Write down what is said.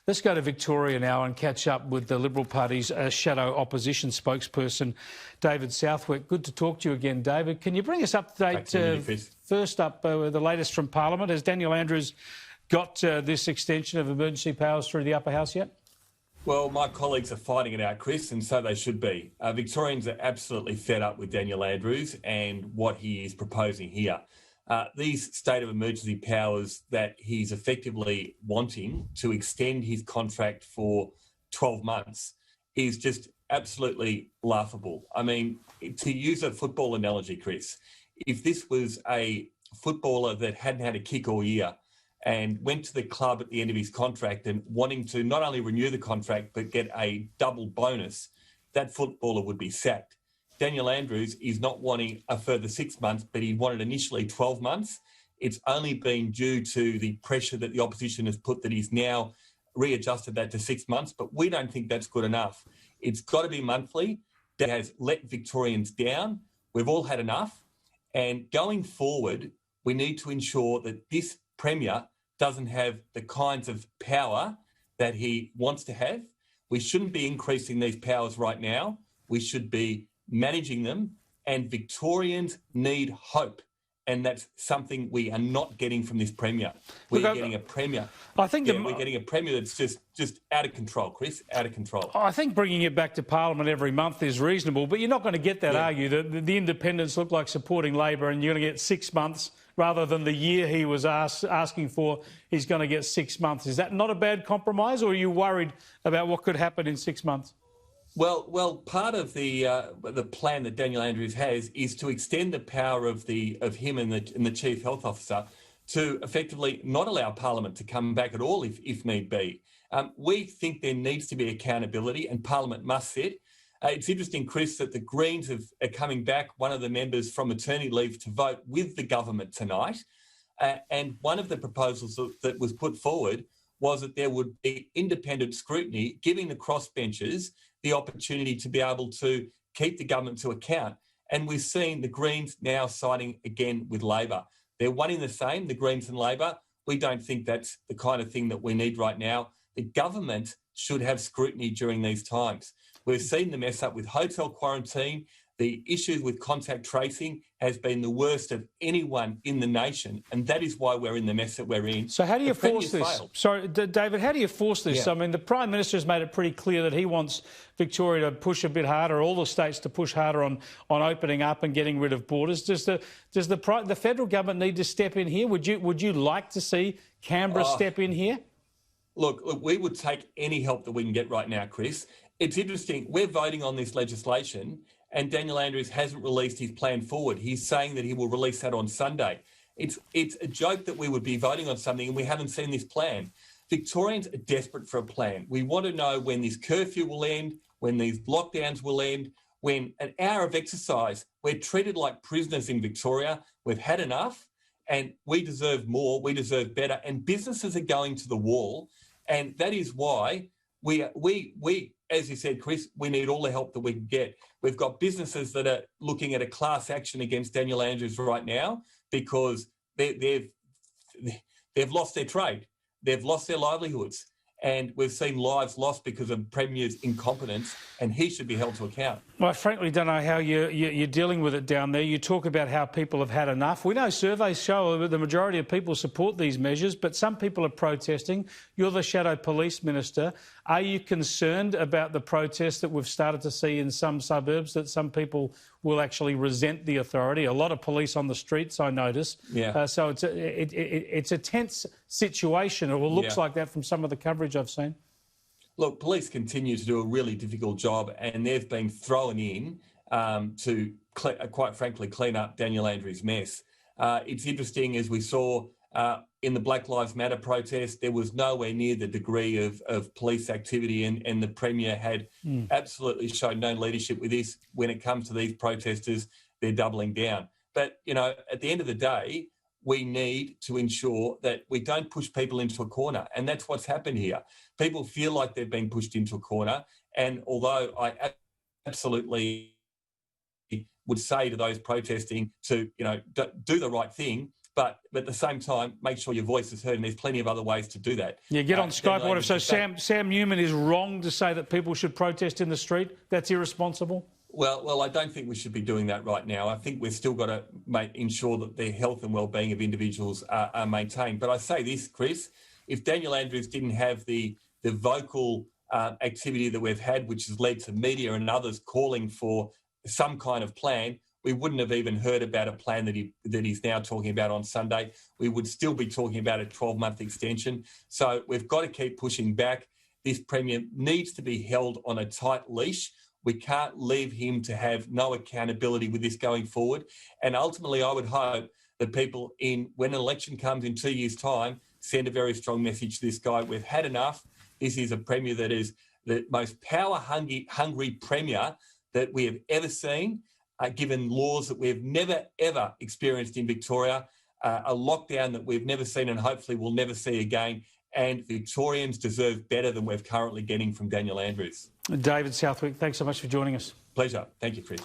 Let's go to Victoria now and catch up with the Liberal Party's shadow opposition spokesperson, David Southwick. Good to talk to you again, David. Can you bring us up to date? First up, the latest from Parliament. Has Daniel Andrews got this extension of emergency powers through the upper house yet? Well, my colleagues are fighting it out, Chris, and so they should be. Victorians are absolutely fed up with Daniel Andrews and what he is proposing here. These state of emergency powers that he's effectively wanting to extend his contract for 12 months is just absolutely laughable. I mean, to use a football analogy, Chris, if this was a footballer that hadn't had a kick all year and went to the club at the end of his contract and wanting to not only renew the contract but get a double bonus, that footballer would be sacked. Daniel Andrews is not wanting a further 6 months, but he wanted initially 12 months. It's only been due to the pressure that the opposition has put that he's now readjusted that to 6 months, but we don't think that's good enough. It's got to be monthly. That has let Victorians down. We've all had enough. And going forward, we need to ensure that this Premier doesn't have the kinds of power that he wants to have. We shouldn't be increasing these powers right now. We should be managing them, and Victorians need hope. And that's something we are not getting from this Premier. We're getting a Premier. We're getting a Premier that's just out of control, Chris, out of control. I think bringing it back to Parliament every month is reasonable, but you're not going to get that, are you? The independents look like supporting Labor, and you're going to get 6 months rather than the year he was asking for. He's going to get 6 months. Is that not a bad compromise, or are you worried about what could happen in 6 months? Well, part of the plan that Daniel Andrews has is to extend the power of him and the Chief Health Officer to effectively not allow Parliament to come back at all if need be. We think there needs to be accountability, and Parliament must sit. It's interesting, Chris, that the Greens are coming back, one of the members from maternity leave, to vote with the government tonight. And one of the proposals that was put forward was that there would be independent scrutiny, giving the crossbenchers the opportunity to be able to keep the government to account. And we've seen the Greens now siding again with Labor. They're one in the same, the Greens and Labor. We don't think that's the kind of thing that we need right now. The government should have scrutiny during these times. We've seen the mess up with hotel quarantine. The issue with contact tracing has been the worst of anyone in the nation, and that is why we're in the mess that we're in. So how do you force this? Failed. Sorry, David, how do you force this? Yeah. I mean, the Prime Minister has made it pretty clear that he wants Victoria to push a bit harder, all the states to push harder on opening up and getting rid of borders. Does the federal government need to step in here? Would you like to see Canberra step in here? Look, we would take any help that we can get right now, Chris. It's interesting. We're voting on this legislation, and Daniel Andrews hasn't released his plan forward. He's saying that he will release that on Sunday. It's a joke that we would be voting on something and we haven't seen this plan. Victorians are desperate for a plan. We want to know when this curfew will end, when these lockdowns will end, when an hour of exercise. We're treated like prisoners in Victoria. We've had enough, and we deserve more. We deserve better. And businesses are going to the wall, and that is why we, as you said, Chris, we need all the help that we can get. We've got businesses that are looking at a class action against Daniel Andrews right now because they've lost their trade. They've lost their livelihoods. And we've seen lives lost because of Premier's incompetence, and he should be held to account. Well, I frankly don't know how you're dealing with it down there. You talk about how people have had enough. We know surveys show that the majority of people support these measures, but some people are protesting. You're the Shadow Police Minister. Are you concerned about the protests that we've started to see in some suburbs, that some people will actually resent the authority? A lot of police on the streets, I notice. Yeah. So it's a tense situation, or it looks like that from some of the coverage I've seen. Look, police continue to do a really difficult job, and they've been thrown in to, quite frankly, clean up Daniel Andrews' mess. It's interesting, as we saw in the Black Lives Matter protest, there was nowhere near the degree of police activity, and the Premier had absolutely shown no leadership with this. When it comes to these protesters, they're doubling down. But, you know, at the end of the day, we need to ensure that we don't push people into a corner. And that's what's happened here. People feel like they've been pushed into a corner. And although I absolutely would say to those protesting to, you know, do the right thing, But at the same time, make sure your voice is heard, and there's plenty of other ways to do that. Yeah, get on Skype. What if so? Sam Newman is wrong to say that people should protest in the street. That's irresponsible. Well, I don't think we should be doing that right now. I think we've still got to ensure that the health and well-being of individuals are maintained. But I say this, Chris, if Daniel Andrews didn't have the vocal activity that we've had, which has led to media and others calling for some kind of plan, we wouldn't have even heard about a plan that he's now talking about on Sunday. We would still be talking about a 12-month extension. So we've got to keep pushing back. This Premier needs to be held on a tight leash. We can't leave him to have no accountability with this going forward. And ultimately, I would hope that people, when an election comes in 2 years' time, send a very strong message to this guy. We've had enough. This is a Premier that is the most power-hungry Premier that we have ever seen, given laws that we've never, ever experienced in Victoria, a lockdown that we've never seen and hopefully will never see again. And Victorians deserve better than we're currently getting from Daniel Andrews. David Southwick, thanks so much for joining us. Pleasure. Thank you, Chris.